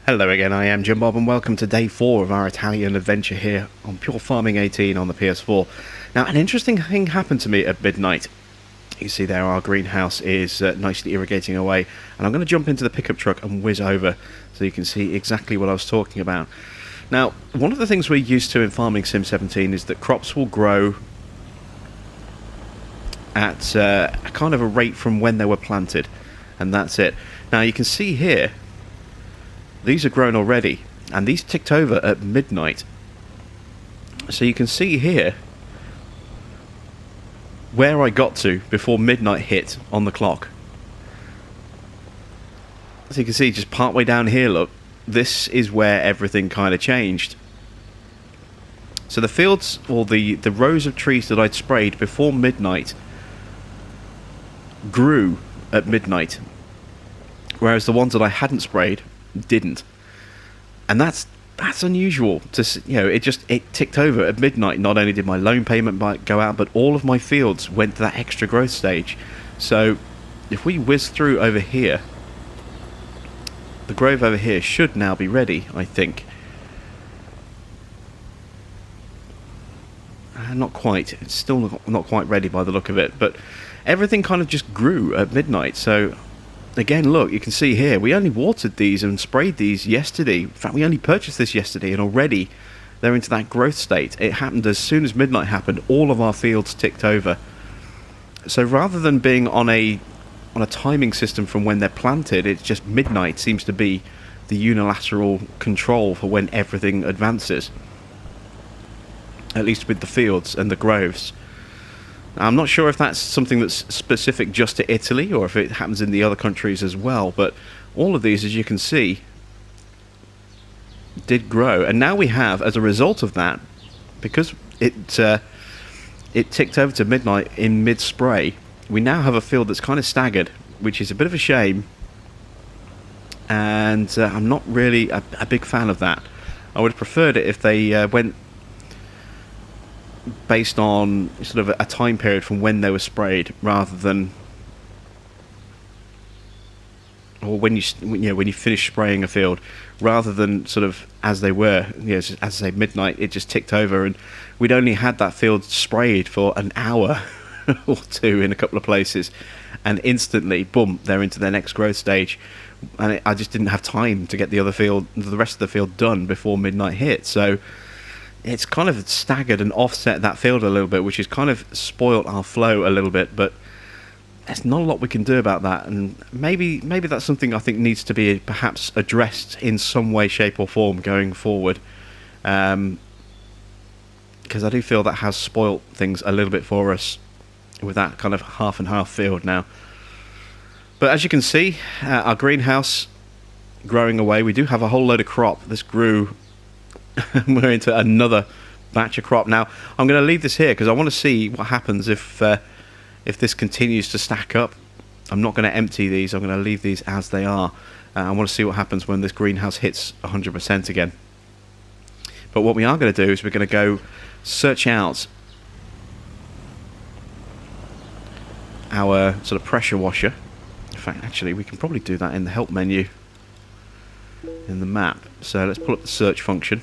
Hello again, I am Jim Bob and welcome to day 4 of our Italian adventure here on Pure Farming 18 on the PS4. Now, an interesting thing happened to me at midnight. You see there our greenhouse is nicely irrigating away, and I'm going to jump into the pickup truck and whiz over so you can see exactly what I was talking about. Now, one of the things we're used to in Farming Sim 17 is that crops will grow at a kind of a rate from when they were planted, and that's it. Now, you can see here these are grown already, and these ticked over at midnight. So you can see here where I got to before midnight hit on the clock. So you can see just part way down here, look, this is where everything kind of changed. So the fields, or the rows of trees that I'd sprayed before midnight grew at midnight, whereas the ones that I hadn't sprayed didn't. And that's unusual to, you know, it ticked over at midnight. Not only did my loan payment go out, but all of my fields went to that extra growth stage. So if we whiz through over here, the grove over here should now be ready, I think. Not quite, it's still not quite ready by the look of it, but everything kind of just grew at midnight. So again, look, you can see here, we only watered these and sprayed these yesterday. In fact, we only purchased this yesterday, and already they're into that growth state. It happened as soon as midnight happened, all of our fields ticked over. So rather than being on a timing system from when they're planted, it's just midnight seems to be the unilateral control for when everything advances. At least with the fields and the groves. I'm not sure if that's something that's specific just to Italy or if it happens in the other countries as well, but all of these, as you can see, did grow. And now we have, as a result of that, because it ticked over to midnight in mid-spray, we now have a field that's kind of staggered, which is a bit of a shame, and I'm not really a big fan of that. I would have preferred it if they went based on sort of a time period from when they were sprayed, rather than, or when you finish spraying a field, rather than sort of as they were. As I say, midnight, it just ticked over, and we'd only had that field sprayed for an hour or two in a couple of places, and instantly, boom, they're into their next growth stage, and I just didn't have time to get the rest of the field done before midnight hit. So it's kind of staggered and offset that field a little bit, which has kind of spoilt our flow a little bit, but there's not a lot we can do about that, and maybe that's something I think needs to be perhaps addressed in some way, shape or form going forward, because I do feel that has spoilt things a little bit for us with that kind of half and half field now. But as you can see, our greenhouse growing away, we do have a whole load of crop. This grew we're into another batch of crop. Now, I'm going to leave this here because I want to see what happens if this continues to stack up. I'm not going to empty these. I'm going to leave these as they are. I want to see what happens when this greenhouse hits 100% again. But what we are going to do is we're going to go search out our sort of pressure washer. In fact, actually, we can probably do that in the help menu in the map. So let's pull up the search function.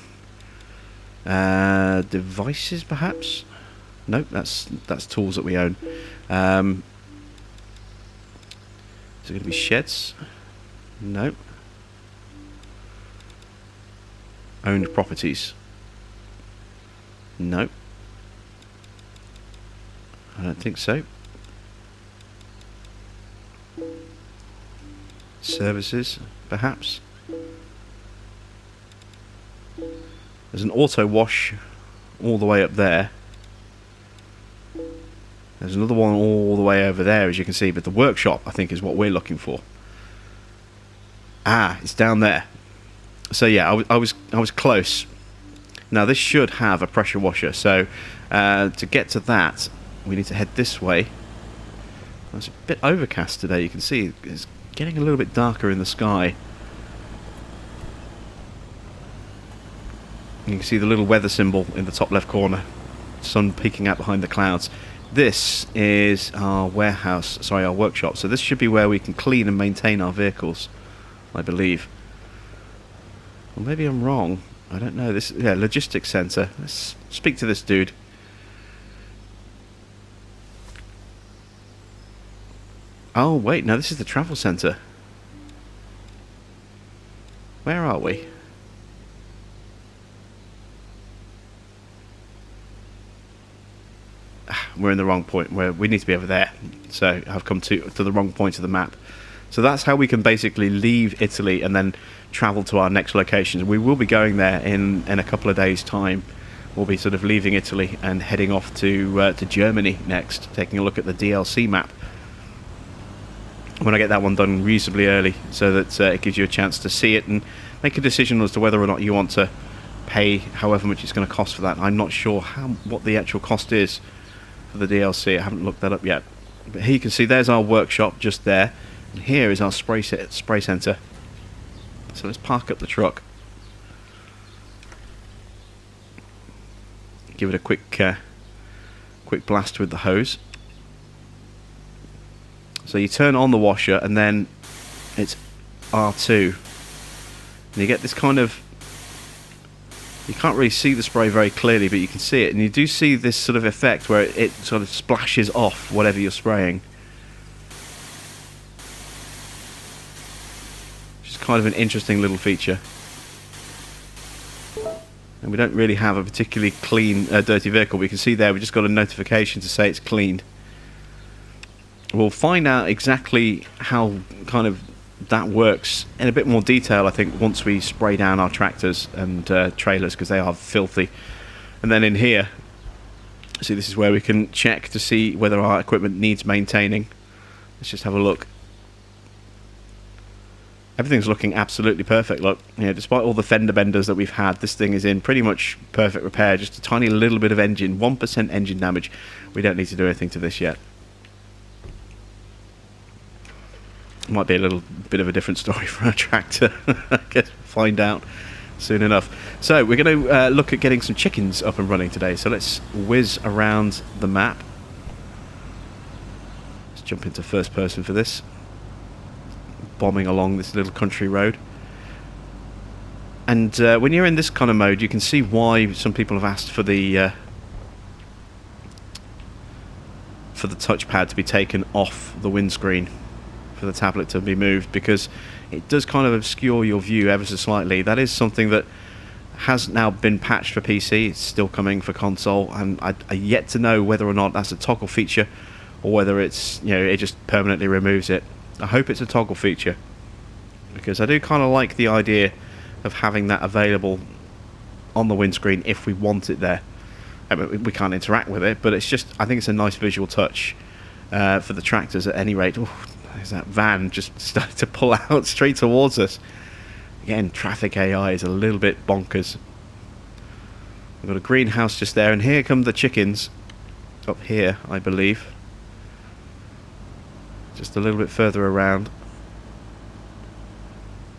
Devices, perhaps? Nope, that's tools that we own. Is it going to be sheds? Nope. Owned properties? Nope. I don't think so. Services, perhaps? There's an auto wash all the way up there. There's another one all the way over there, as you can see, but the workshop, I think, is what we're looking for. Ah, it's down there. So yeah, I was close. Now this should have a pressure washer, so to get to that, we need to head this way. It's a bit overcast today. You can see it's getting a little bit darker in the sky. You can see the little weather symbol in the top left corner. Sun peeking out behind the clouds. This is our warehouse, sorry, our workshop. So this should be where we can clean and maintain our vehicles, I believe. Or maybe I'm wrong. I don't know. This, yeah, logistics centre. Let's speak to this dude. Oh, wait, no, this is the travel centre. Where are we? We're in the wrong point. Where we need to be over there. So I've come to the wrong point of the map. So that's how we can basically leave Italy and then travel to our next locations. We will be going there in a couple of days' time. We'll be sort of leaving Italy and heading off to Germany next, taking a look at the DLC map. When I get that one done reasonably early, so that it gives you a chance to see it and make a decision as to whether or not you want to pay however much it's going to cost for that. I'm not sure what the actual cost is for the DLC. I haven't looked that up yet. But here you can see there's our workshop just there, and here is our spray centre. So let's park up the truck, give it a quick blast with the hose. So you turn on the washer and then it's R2, and you get this kind of, you can't really see the spray very clearly, but you can see it, and you do see this sort of effect where it sort of splashes off whatever you're spraying, which is kind of an interesting little feature. And we don't really have a particularly clean, dirty vehicle. We can see there we just got a notification to say it's cleaned. We'll find out exactly how kind of that works in a bit more detail, I think, once we spray down our tractors and trailers, because they are filthy. And then in here, see, this is where we can check to see whether our equipment needs maintaining. Let's just have a look. Everything's looking absolutely perfect. Look, you know, despite all the fender benders that we've had, this thing is in pretty much perfect repair. Just a tiny little bit of engine, 1% engine damage. We don't need to do anything to this yet. Might be a little bit of a different story for our tractor. I guess we'll find out soon enough. So we're going to look at getting some chickens up and running today. So let's whiz around the map. Let's jump into first person for this. Bombing along this little country road. And when you're in this kind of mode, you can see why some people have asked for the touchpad to be taken off the windscreen, for the tablet to be moved, because it does kind of obscure your view ever so slightly. That is something that has now been patched for PC. It's still coming for console, and I yet to know whether or not that's a toggle feature or whether it's, you know, it just permanently removes it. I hope it's a toggle feature, because I do kind of like the idea of having that available on the windscreen if we want it there. I mean, we can't interact with it, but it's just, I think it's a nice visual touch for the tractors at any rate. Ooh, there's that van just started to pull out straight towards us. Again, traffic AI is a little bit bonkers. We've got a greenhouse just there, and here come the chickens. Up here, I believe. Just a little bit further around.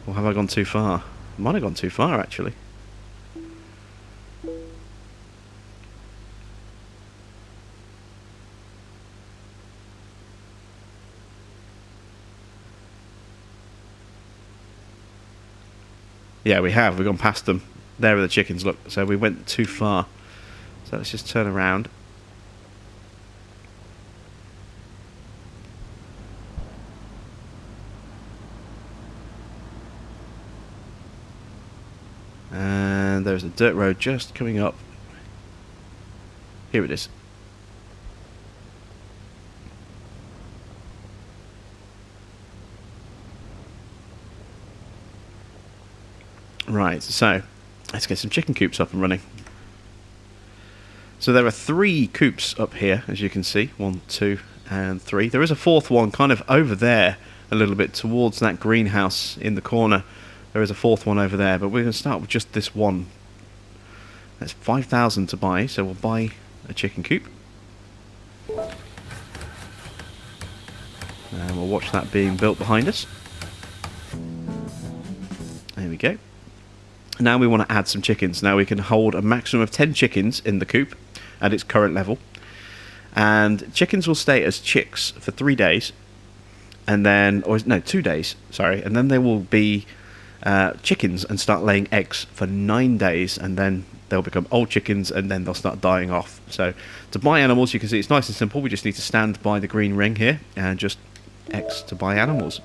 Or have I gone too far? Might have gone too far, actually. Yeah, we have. We've gone past them. There are the chickens, look. So we went too far. So let's just turn around. And there's a dirt road just coming up. Here it is. Right, so let's get some chicken coops up and running. So there are 3 coops up here, as you can see. 1, 2, and 3. There is a 4th one kind of over there, a little bit towards that greenhouse in the corner. There is a 4th one over there, but we're going to start with just this one. That's 5,000 to buy, so we'll buy a chicken coop. And we'll watch that being built behind us. There we go. Now we want to add some chickens. Now we can hold a maximum of 10 chickens in the coop at its current level. And chickens will stay as chicks for 3 days. And then, or no, 2 days, sorry. And then they will be chickens and start laying eggs for 9 days, and then they'll become old chickens, and then they'll start dying off. So to buy animals, you can see it's nice and simple. We just need to stand by the green ring here and just X to buy animals.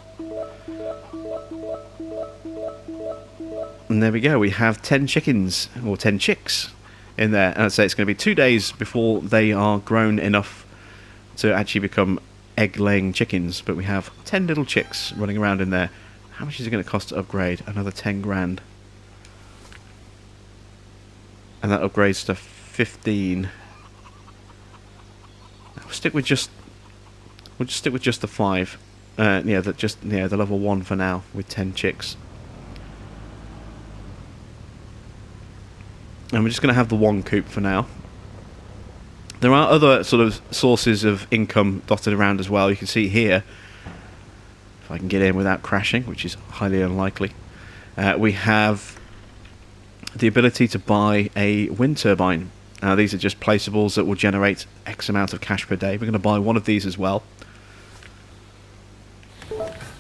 And there we go, we have 10 chickens, or 10 chicks in there. And I'd say it's going to be 2 days before they are grown enough to actually become egg-laying chickens. But we have 10 little chicks running around in there. How much is it going to cost to upgrade? Another 10 grand. And that upgrades to 15. We'll stick with just the 5. The level 1 for now with 10 chicks. And we're just going to have the 1 coop for now. There are other sort of sources of income dotted around as well. You can see here, if I can get in without crashing, which is highly unlikely, we have the ability to buy a wind turbine. These are just placeables that will generate X amount of cash per day. We're going to buy one of these as well.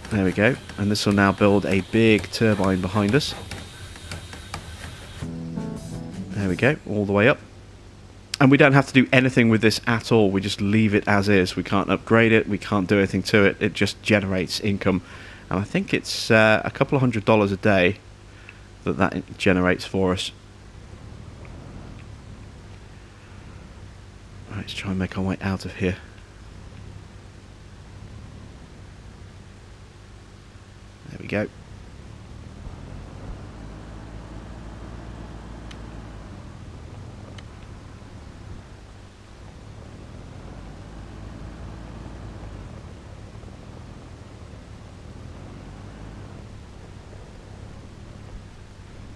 There we go. And this will now build a big turbine behind us. There we go, all the way up. And we don't have to do anything with this at all. We just leave it as is. We can't upgrade it. We can't do anything to it. It just generates income. And I think it's a couple of $100 a day that generates for us. Right, let's try and make our way out of here. There we go.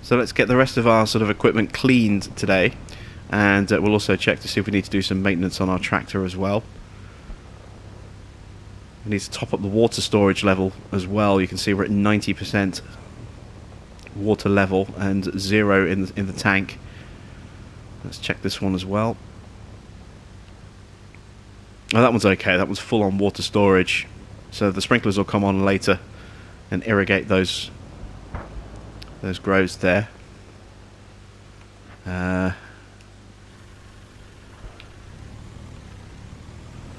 So let's get the rest of our sort of equipment cleaned today, and we'll also check to see if we need to do some maintenance on our tractor as well. We need to top up the water storage level as well. You can see we're at 90% water level and 0 in the tank. Let's check this one as well. Oh, that one's okay. That one's full on water storage. So the sprinklers will come on later and irrigate those grows there.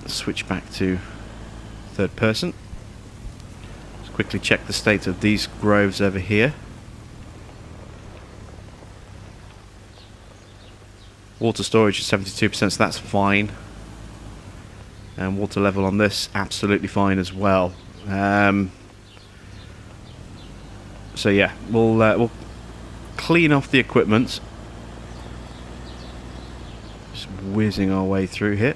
Switch back to third person. Let's quickly check the state of these groves over here. Water storage is 72%, so that's fine. And water level on this, absolutely fine as well. So yeah, we'll clean off the equipment. Just whizzing our way through here.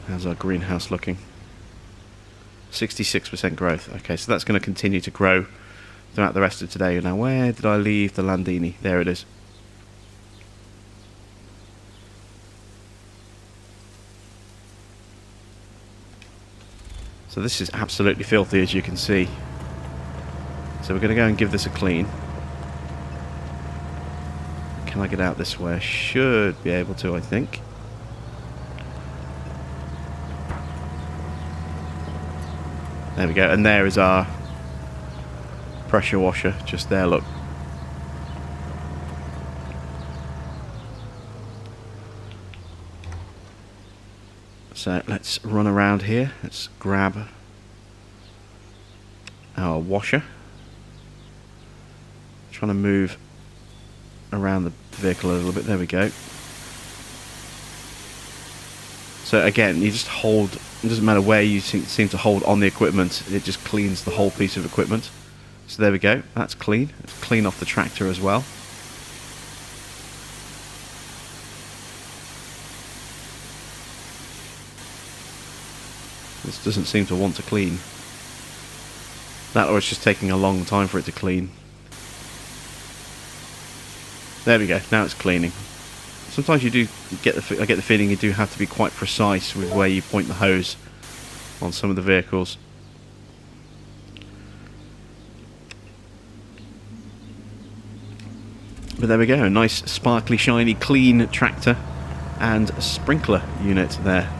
How's our greenhouse looking? 66% growth. Okay, so that's going to continue to grow throughout the rest of today. Now, where did I leave the Landini? There it is. So this is absolutely filthy, as you can see. So we're going to go and give this a clean. Can I get out this way? I should be able to, I think. There we go, and there is our pressure washer, just there, look. So let's run around here, let's grab our washer. Trying to move around the vehicle a little bit, there we go. So again, you just hold, it doesn't matter where you seem to hold on the equipment, it just cleans the whole piece of equipment. So there we go, that's clean. Let's clean off the tractor as well. This doesn't seem to want to clean. That, or it's just taking a long time for it to clean. There we go, now it's cleaning. Sometimes you do get I get the feeling you do have to be quite precise with where you point the hose on some of the vehicles. But there we go, a nice sparkly shiny clean tractor and sprinkler unit there.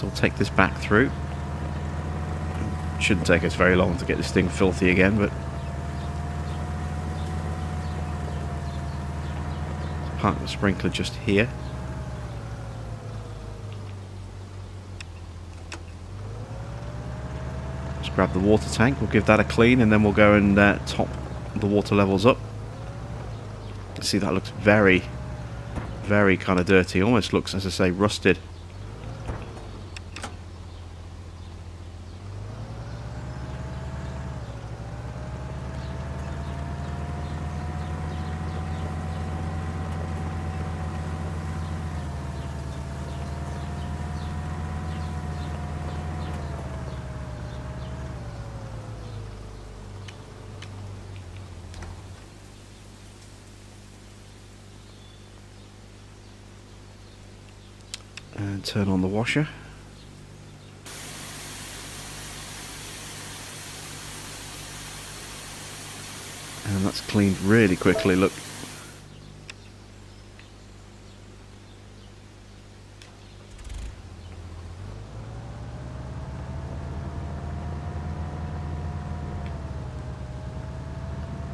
So we'll take this back through. Shouldn't take us very long to get this thing filthy again, but park the sprinkler just here. Just grab the water tank, we'll give that a clean, and then we'll go and top the water levels up. See, that looks very, very kind of dirty. Almost looks, as I say, rusted. And turn on the washer. And that's cleaned really quickly, look.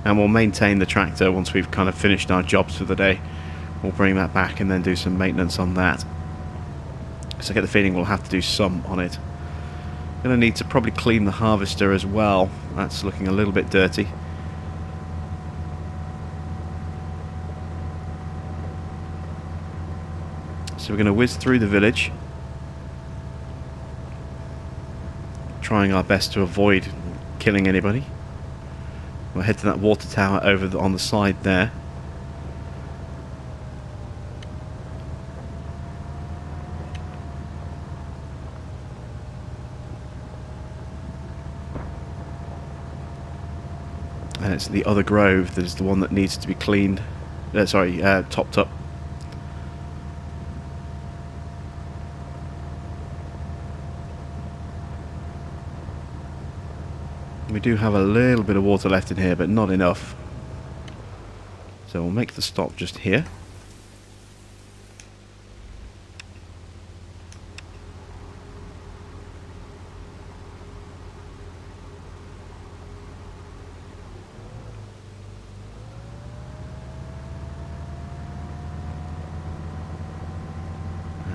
And we'll maintain the tractor once we've kind of finished our jobs for the day. We'll bring that back and then do some maintenance on that. So I get the feeling we'll have to do some on it. Going to need to probably clean the harvester as well. That's looking a little bit dirty. So we're going to whiz through the village, trying our best to avoid killing anybody. We'll head to that water tower over on the side there. And it's the other grove that is the one that needs to be cleaned. Topped up. We do have a little bit of water left in here, but not enough. So we'll make the stop just here.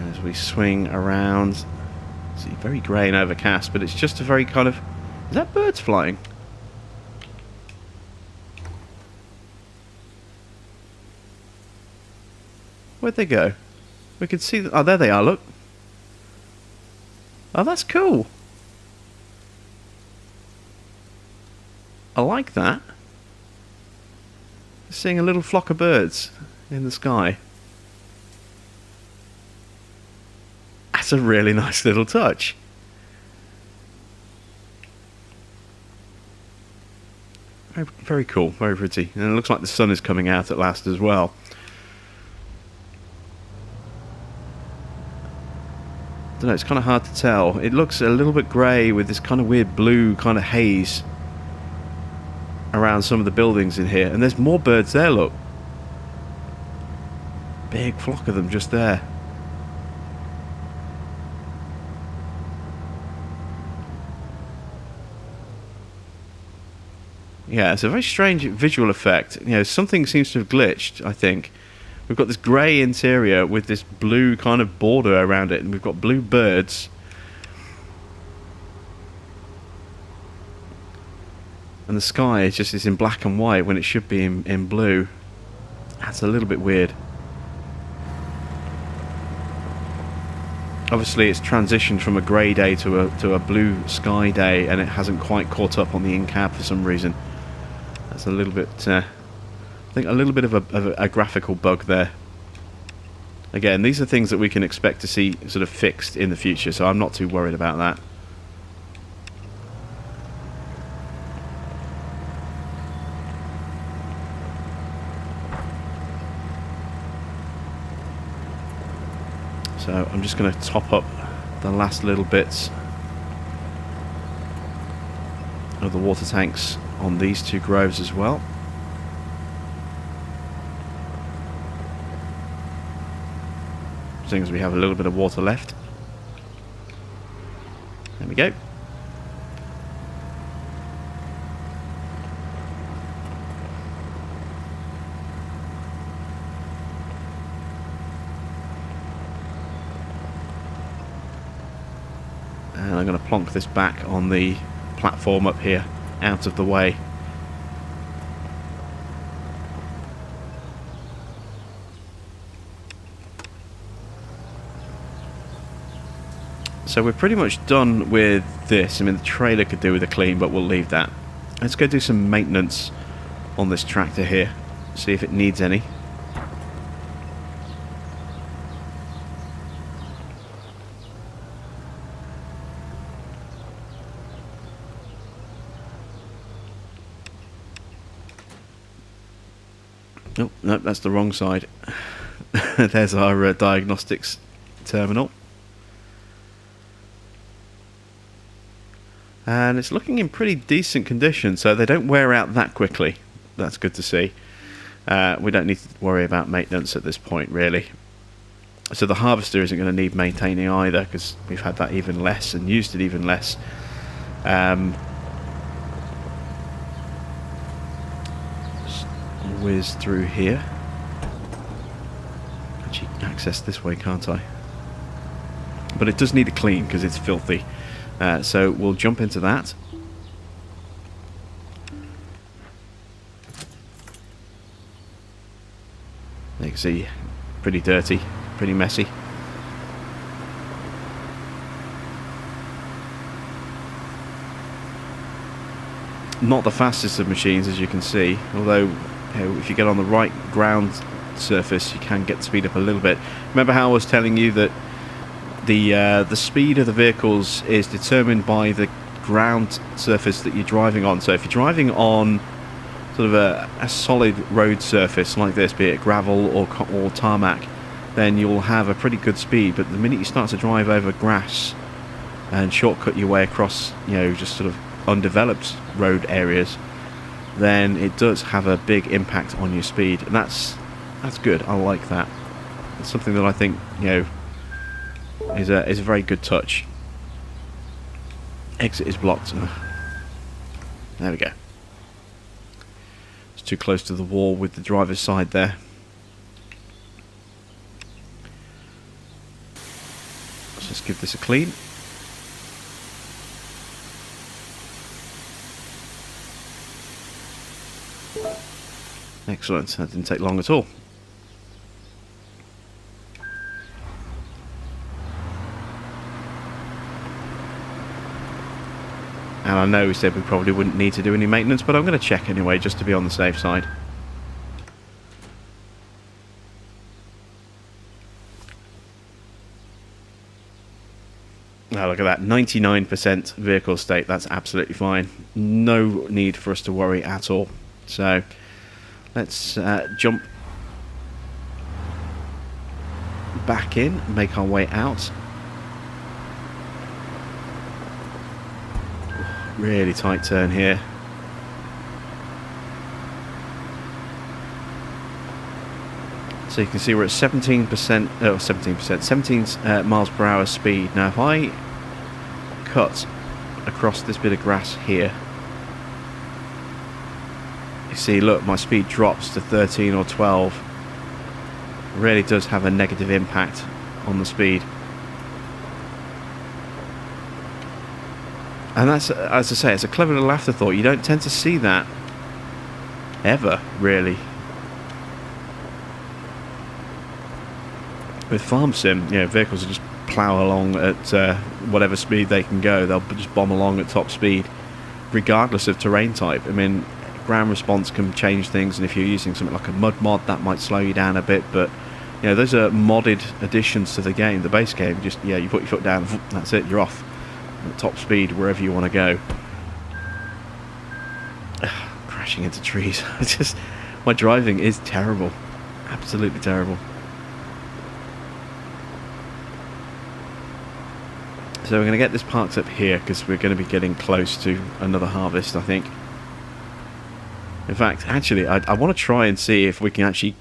As we swing around, see, very grey and overcast, but it's just a very kind of... Is that birds flying? Where'd they go? We can see... Oh, there they are, look. Oh, that's cool. I like that. Seeing a little flock of birds in the sky. That's a really nice little touch. Very, very cool, very pretty. And it looks like the sun is coming out at last as well. I don't know, it's kind of hard to tell. It looks a little bit grey with this kind of weird blue kind of haze around some of the buildings in here. And there's more birds there, look. Big flock of them just there. Yeah, it's a very strange visual effect. You know, something seems to have glitched, I think. We've got this grey interior with this blue kind of border around it, and we've got blue birds. And the sky is just in black and white when it should be in blue. That's a little bit weird. Obviously it's transitioned from a grey day to a blue sky day, and it hasn't quite caught up on the in-cab for some reason. That's a little bit, I think, a little bit of a graphical bug there. Again, these are things that we can expect to see sort of fixed in the future, so I'm not too worried about that. So I'm just going to top up the last little bits of the water tanks on these two groves as well. Seeing as we have a little bit of water left. There we go. And I'm going to plonk this back on the platform up here, out of the way. So we're pretty much done with this. I mean, the trailer could do with a clean, but we'll leave that. Let's go do some maintenance on this tractor here, see if it needs any. Oh, no, that's the wrong side. There's our diagnostics terminal. And it's looking in pretty decent condition, so they don't wear out that quickly. That's good to see. We don't need to worry about maintenance at this point, really. So the harvester isn't going to need maintaining either, because we've had that even less and used it even less. Just whiz through here. Actually, access this way, can't I? But it does need a clean, because it's filthy. So we'll jump into that. You can see, pretty dirty, pretty messy. Not the fastest of machines, as you can see, although if you get on the right ground surface you can get the speed up a little bit. Remember how I was telling you that the speed of the vehicles is determined by the ground surface that you're driving on. So if you're driving on sort of a solid road surface like this, be it gravel or tarmac, then you'll have a pretty good speed. But the minute you start to drive over grass and shortcut your way across, just sort of undeveloped road areas, then it does have a big impact on your speed, and that's good. I like that. It's something that I think is a very good touch. Exit is blocked. There we go. It's too close to the wall with the driver's side there. Let's just give this a clean. Excellent, that didn't take long at all. And I know we said we probably wouldn't need to do any maintenance, but I'm going to check anyway, just to be on the safe side. Oh, look at that, 99% vehicle state, that's absolutely fine. No need for us to worry at all. So, let's jump back in, make our way out. Really tight turn here. So you can see we're at 17 miles per hour speed. Now if I cut across this bit of grass here, you see, look, my speed drops to 13 or 12. It really does have a negative impact on the speed. And that's, as I say, it's a clever little afterthought. You don't tend to see that ever, really. With Farm Sim, vehicles will just plough along at whatever speed they can go. They'll just bomb along at top speed, regardless of terrain type. I mean, ground response can change things, and if you're using something like a mud mod, that might slow you down a bit. But those are modded additions to the game. The base game, just you put your foot down, that's it, you're off at top speed wherever you want to go. Crashing into trees. My driving is terrible, absolutely terrible. So we're going to get this parked up here because we're going to be getting close to another harvest, I think. In fact, actually, I want to try and see if we can actually,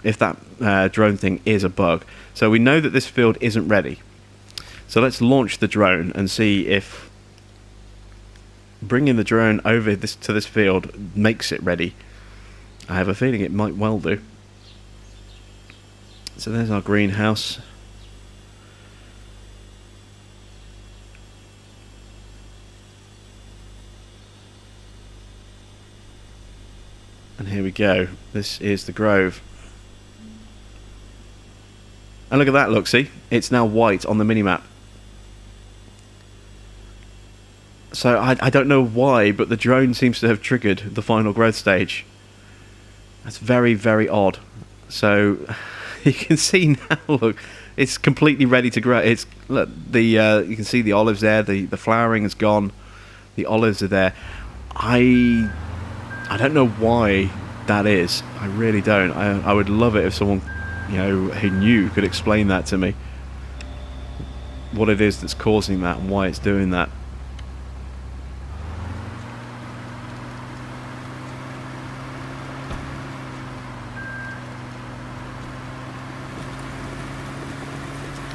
if that drone thing is a bug. So we know that this field isn't ready. So let's launch the drone and see if bringing the drone over to this field makes it ready. I have a feeling it might well do. So there's our greenhouse. And here we go. This is the grove. And look at that, look, see? It's now white on the minimap. So I don't know why, but the drone seems to have triggered the final growth stage. That's very, very odd. So you can see now, look, it's completely ready to grow. It's look, you can see the olives there, the flowering is gone, the olives are there. I don't know why that is. I really don't. I would love it if someone, who knew could explain that to me. What it is that's causing that and why it's doing that.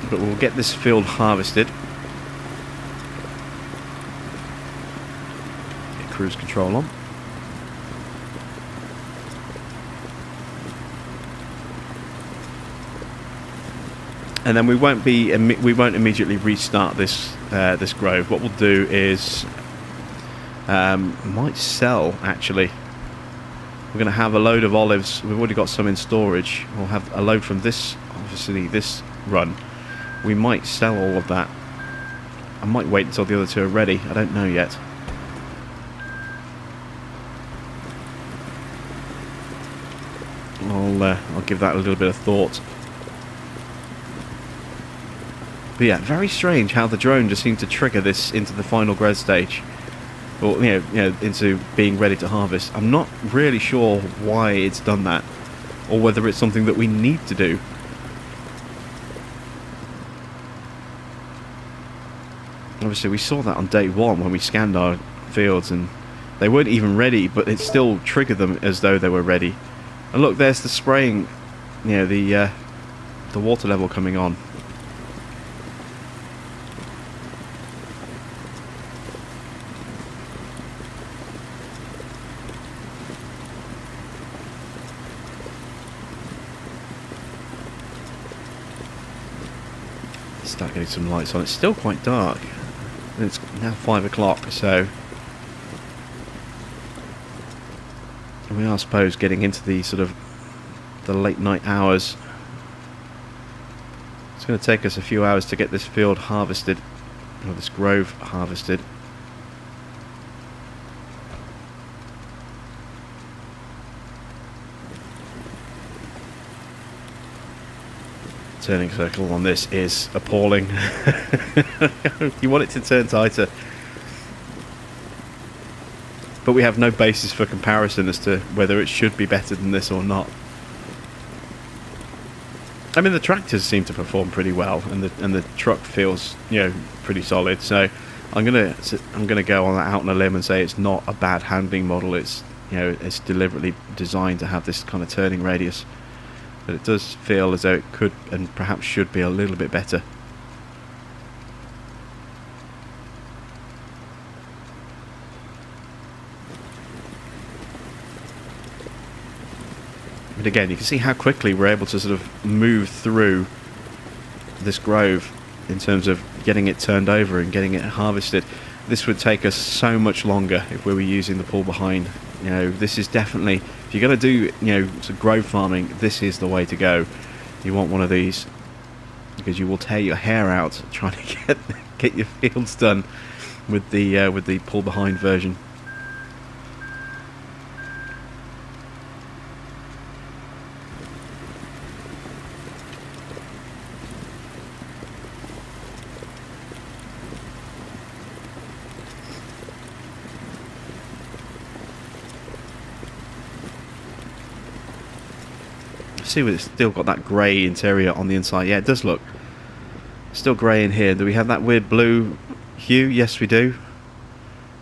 But we'll get this field harvested. Get cruise control on. And then we won't immediately restart this this grove. What we'll do is might sell, actually. We're going to have a load of olives. We've already got some in storage. We'll have a load from this, obviously this run. We might sell all of that. I might wait until the other two are ready. I don't know yet. I'll give that a little bit of thought. But yeah, very strange how the drone just seemed to trigger this into the final growth stage, or into being ready to harvest. I'm not really sure why it's done that, or whether it's something that we need to do. Obviously, we saw that on day one when we scanned our fields, and they weren't even ready, but it still triggered them as though they were ready. And look, there's the spraying, the water level coming on. Start getting some lights on. It's still quite dark. And it's now 5 o'clock, so we are, I suppose, getting into the sort of the late night hours. It's going to take us a few hours to get this field harvested, or this grove harvested. Turning circle on this is appalling. You want it to turn tighter, but we have no basis for comparison as to whether it should be better than this or not. I mean, the tractors seem to perform pretty well, and the truck feels pretty solid. So I'm gonna go out on a limb and say it's not a bad handling model. It's it's deliberately designed to have this kind of turning radius. But it does feel as though it could and perhaps should be a little bit better. But again, you can see how quickly we're able to sort of move through this grove in terms of getting it turned over and getting it harvested. This would take us so much longer if we were using the pull behind. This is definitely, if you're going to do some grove farming, this is the way to go. You want one of these, because you will tear your hair out trying to get your fields done with the pull behind version. See, it's still got that grey interior on the inside. Yeah, it does look still grey in here. Do we have that weird blue hue? Yes, we do.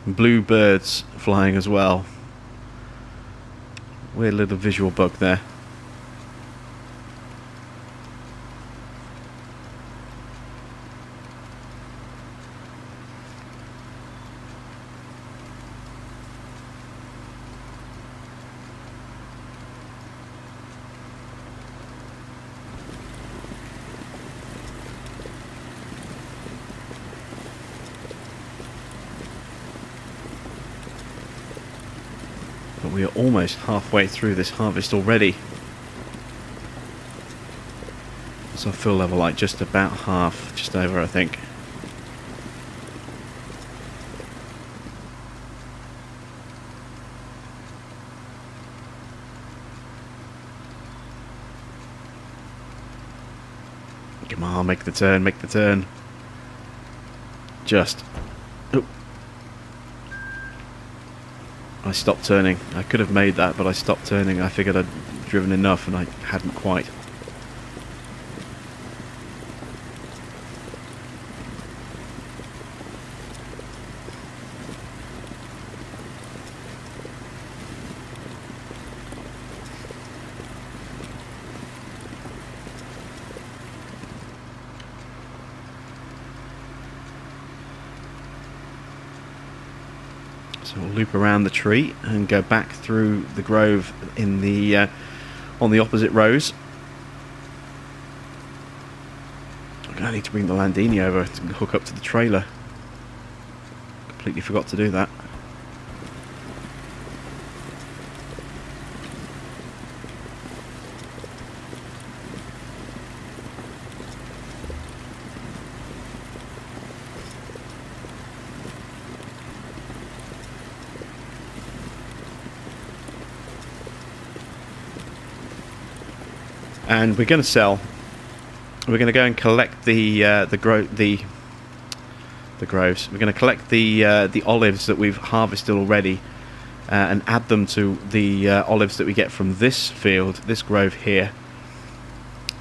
Blue birds flying as well. Weird little visual bug there. we are almost halfway through this harvest already. So I feel level like just about half, just over I think. Come on, make the turn, make the turn. Just. Oh. I stopped turning. I could have made that, but I stopped turning. I figured I'd driven enough and I hadn't quite. So we'll loop around the tree and go back through the grove in the on the opposite rows. I'm going to need to bring the Landini over to hook up to the trailer. Completely forgot to do that. And we're going to sell. We're going to go and collect the groves. We're going to collect the olives that we've harvested already, and add them to the olives that we get from this field, this grove here.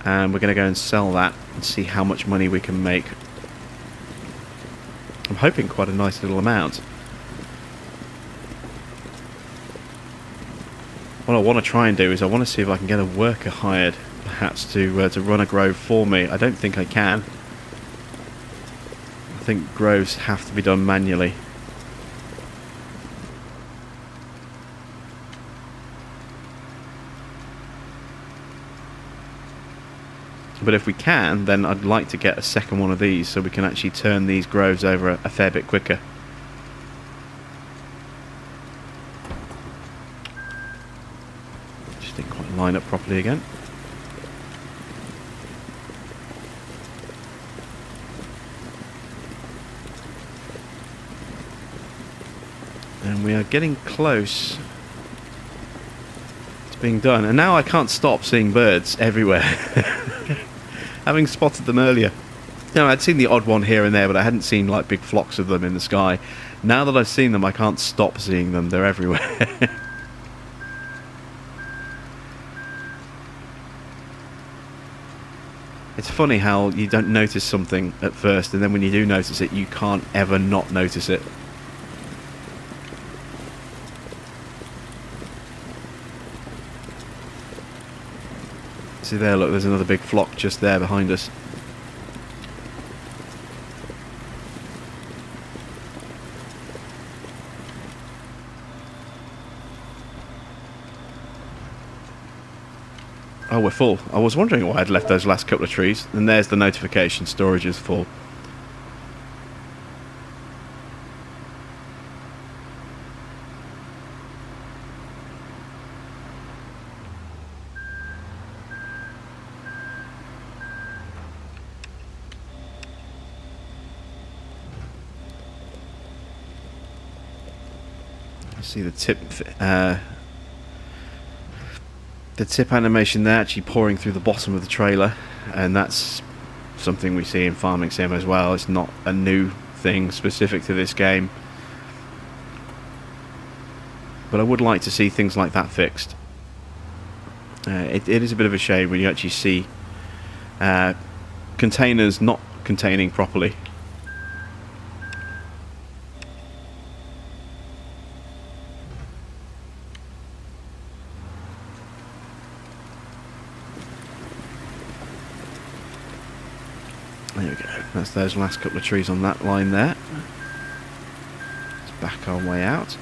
And we're going to go and sell that and see how much money we can make. I'm hoping quite a nice little amount. What I want to try and do is I want to see if I can get a worker hired, perhaps to run a grove for me. I don't think I can. I think groves have to be done manually. But if we can, then I'd like to get a second one of these so we can actually turn these groves over a fair bit quicker. Just didn't quite line up properly again. And we are getting close to being done. And now I can't stop seeing birds everywhere. Having spotted them earlier. You know, I'd seen the odd one here and there, but I hadn't seen like big flocks of them in the sky. Now that I've seen them, I can't stop seeing them. They're everywhere. It's funny how you don't notice something at first, and then when you do notice it, you can't ever not notice it. See there, look, there's another big flock just there behind us. Oh, we're full. I was wondering why I'd left those last couple of trees. And there's the notification, storage is full. See the tip animation there actually pouring through the bottom of the trailer, and that's something we see in Farming Sim as well. It's not a new thing specific to this game, but I would like to see things like that fixed. It is a bit of a shame when you actually see containers not containing properly. There we go. That's those last couple of trees on that line there. Let's back our way out.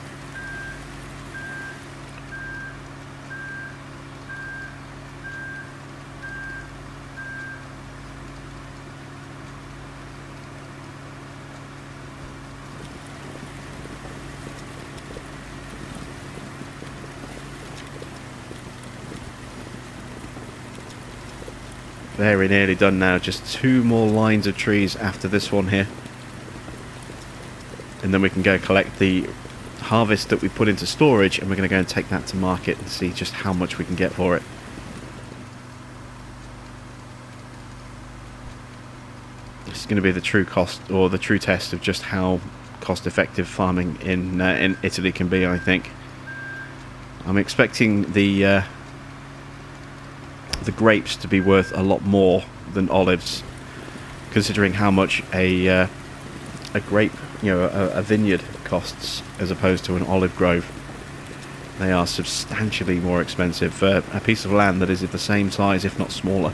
Very nearly done now. Just 2 more lines of trees after this one here. And then we can go collect the harvest that we put into storage, and we're going to go and take that to market and see just how much we can get for it. This is going to be the true cost, or the true test of just how cost-effective farming in Italy can be, I think. I'm expecting the grapes to be worth a lot more than olives, considering how much a grape, a vineyard costs as opposed to an olive grove. They are substantially more expensive for a piece of land that is of the same size, if not smaller.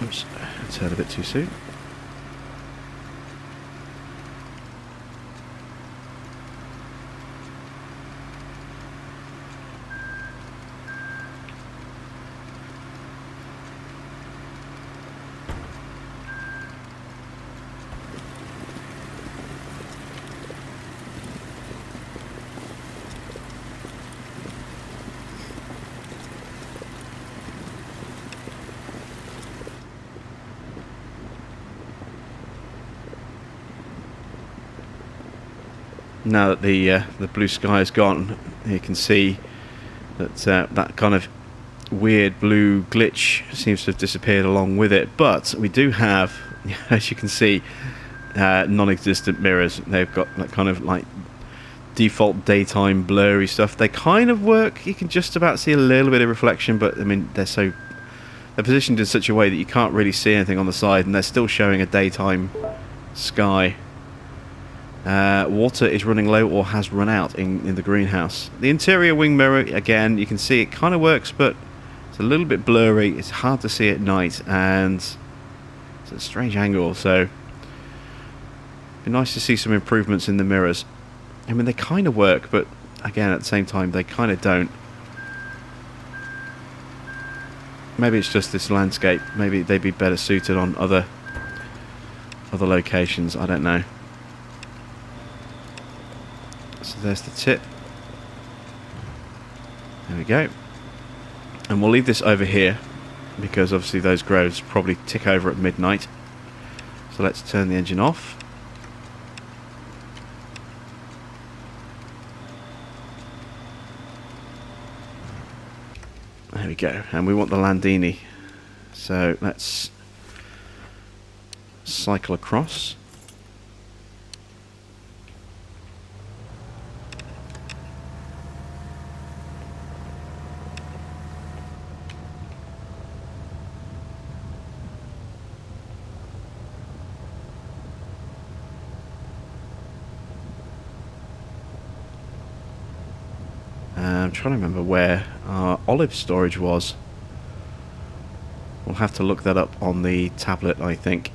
Oops, I turned a bit too soon. Now that the blue sky is gone, you can see that that kind of weird blue glitch seems to have disappeared along with it. But we do have, as you can see, non-existent mirrors. They've got that kind of like default daytime blurry stuff. They kind of work. You can just about see a little bit of reflection, but I mean they're positioned in such a way that you can't really see anything on the side, and they're still showing a daytime sky. Water is running low or has run out in the greenhouse. The interior wing mirror, again, you can see it kind of works, but it's a little bit blurry. It's hard to see at night, and it's a strange angle, so it'd be nice to see some improvements in the mirrors. I mean, they kind of work, but again, at the same time, they kind of don't. Maybe it's just this landscape. Maybe they'd be better suited on other locations. I don't know. So there's the tip. There we go. And we'll leave this over here because obviously those groves probably tick over at midnight. So let's turn the engine off. There we go. And we want the Landini. So let's cycle across. I'm trying to remember where our olive storage was. We'll have to look that up on the tablet, I think.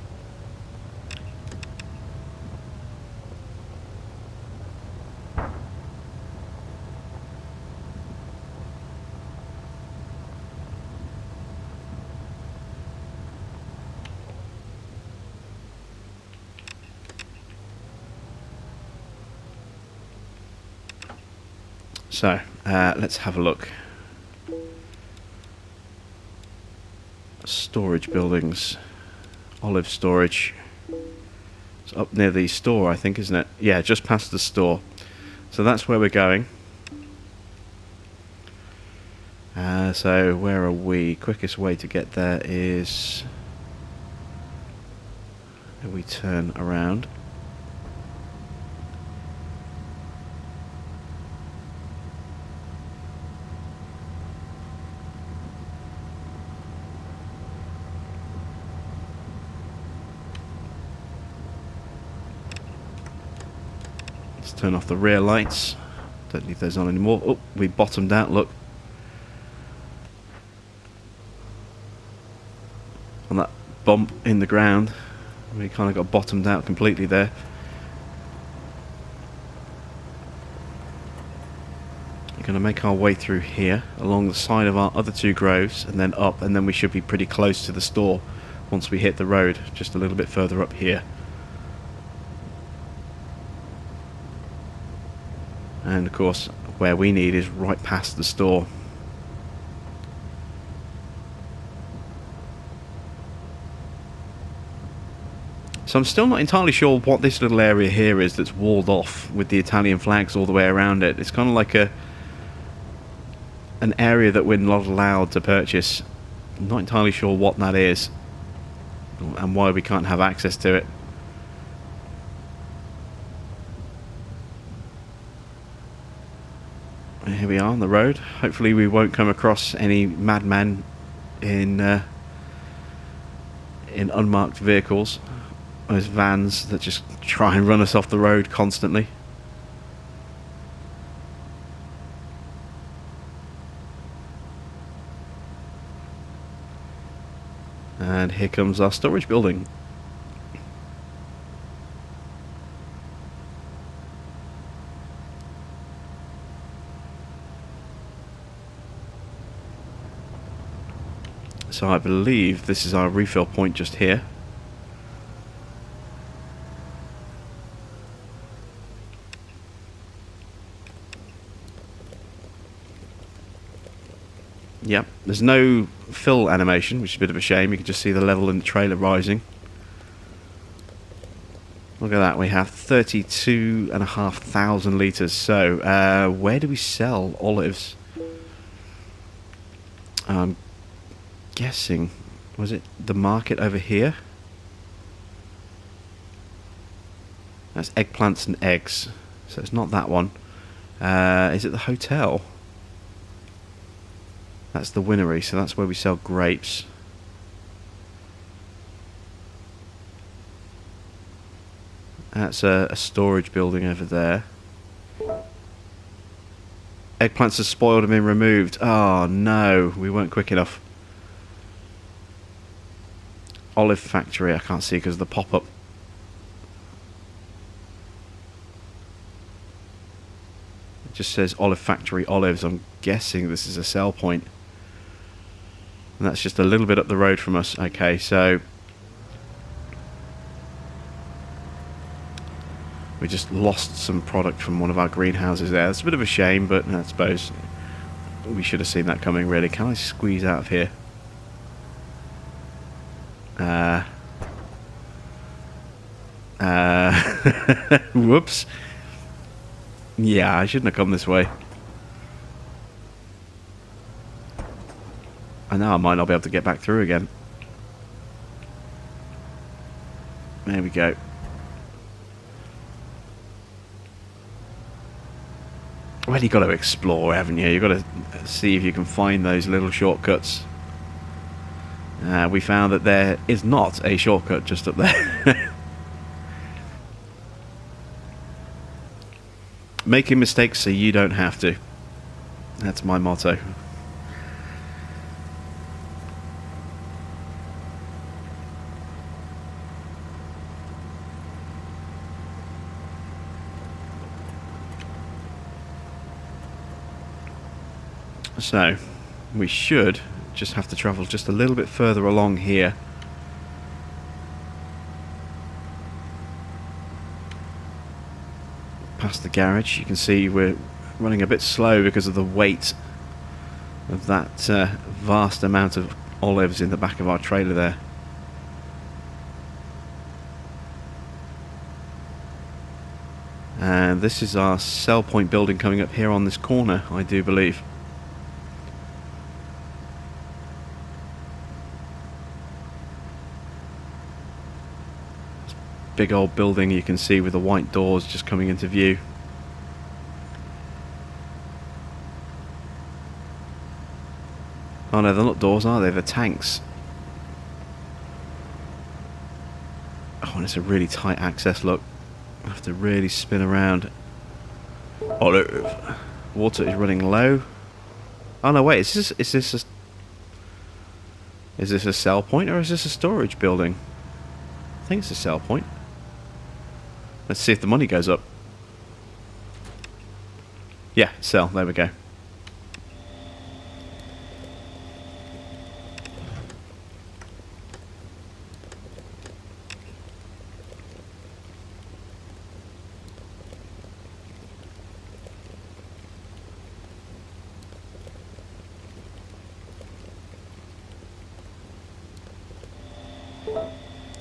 So, let's have a look. Storage buildings. Olive storage. It's up near the store, I think, isn't it? Yeah, just past the store. So that's where we're going. So, where are we? Quickest way to get there is... we turn around. Turn off the rear lights. Don't leave those on anymore. Oh, we bottomed out, look. On that bump in the ground. We kind of got bottomed out completely there. We're going to make our way through here, along the side of our other 2 groves, and then up, and then we should be pretty close to the store once we hit the road, just a little bit further up here. And of course, where we need is right past the store. So I'm still not entirely sure what this little area here is that's walled off with the Italian flags all the way around it. It's kind of like an area that we're not allowed to purchase. I'm not entirely sure what that is and why we can't have access to it. Here we are on the road. Hopefully we won't come across any madmen in unmarked vehicles. Those vans that just try and run us off the road constantly. And here comes our storage building. So I believe this is our refill point just here. Yep, there's no fill animation, which is a bit of a shame. You can just see the level in the trailer rising. Look at that, we have 32,500 litres. So, where do we sell olives? I'm guessing, was it the market over here? That's eggplants and eggs, so it's not that one. Is it the hotel? That's the winery, so that's where we sell grapes. That's a storage building over there. Eggplants are spoiled and been removed. Oh no, we weren't quick enough. Olive factory, I can't see because of the pop-up. It just says olive factory olives. I'm guessing this is a sell point. And that's just a little bit up the road from us. Okay, so we just lost some product from one of our greenhouses there. It's a bit of a shame, but I suppose we should have seen that coming, really. Can I squeeze out of here? Whoops. Yeah, I shouldn't have come this way. I know I might not be able to get back through again. There we go. Well, you've got to explore, haven't you? You've got to see if you can find those little shortcuts. We found that there is not a shortcut just up there. Making mistakes so you don't have to. That's my motto. So, we should just have to travel just a little bit further along here. Past the garage, you can see we're running a bit slow because of the weight of that vast amount of olives in the back of our trailer there. And this is our sell point building coming up here on this corner, I do believe. Big old building you can see with the white doors just coming into view. Oh no, they're not doors, are they? They're tanks. Oh, and it's a really tight access, look. I have to really spin around. Oh look, water is running low. Oh no, wait, is this a sell point or is this a storage building? I think it's a sell point. Let's see if the money goes up. Yeah, sell. There we go.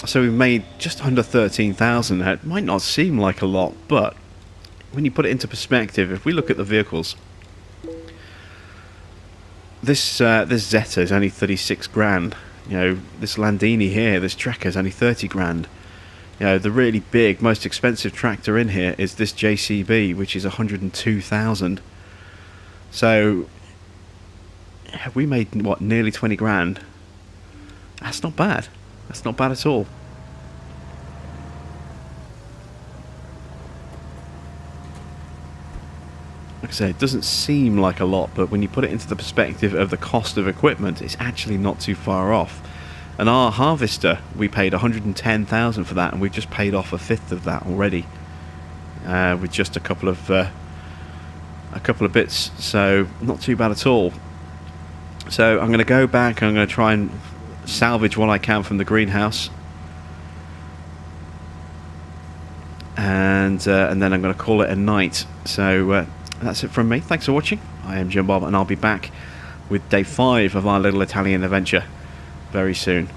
So we've made just under 13,000. It might not seem like a lot, but when you put it into perspective, if we look at the vehicles, this Zeta is only 36 grand. You know, this Landini here, this Trekker is only 30 grand. You know, the really big, most expensive tractor in here is this JCB, which is 102,000. So, have we made, what, nearly 20 grand? That's not bad. That's not bad at all. Like I say, it doesn't seem like a lot, but when you put it into the perspective of the cost of equipment, it's actually not too far off. And our harvester, we paid 110,000 for that, and we've just paid off a fifth of that already, with just a couple of bits. So not too bad at all. So I'm going to go back. I'm going to try and salvage what I can from the greenhouse, and then I'm going to call it a night. So that's it from me. Thanks for watching. I am Jim Bob, and I'll be back with day 5 of our little Italian adventure very soon.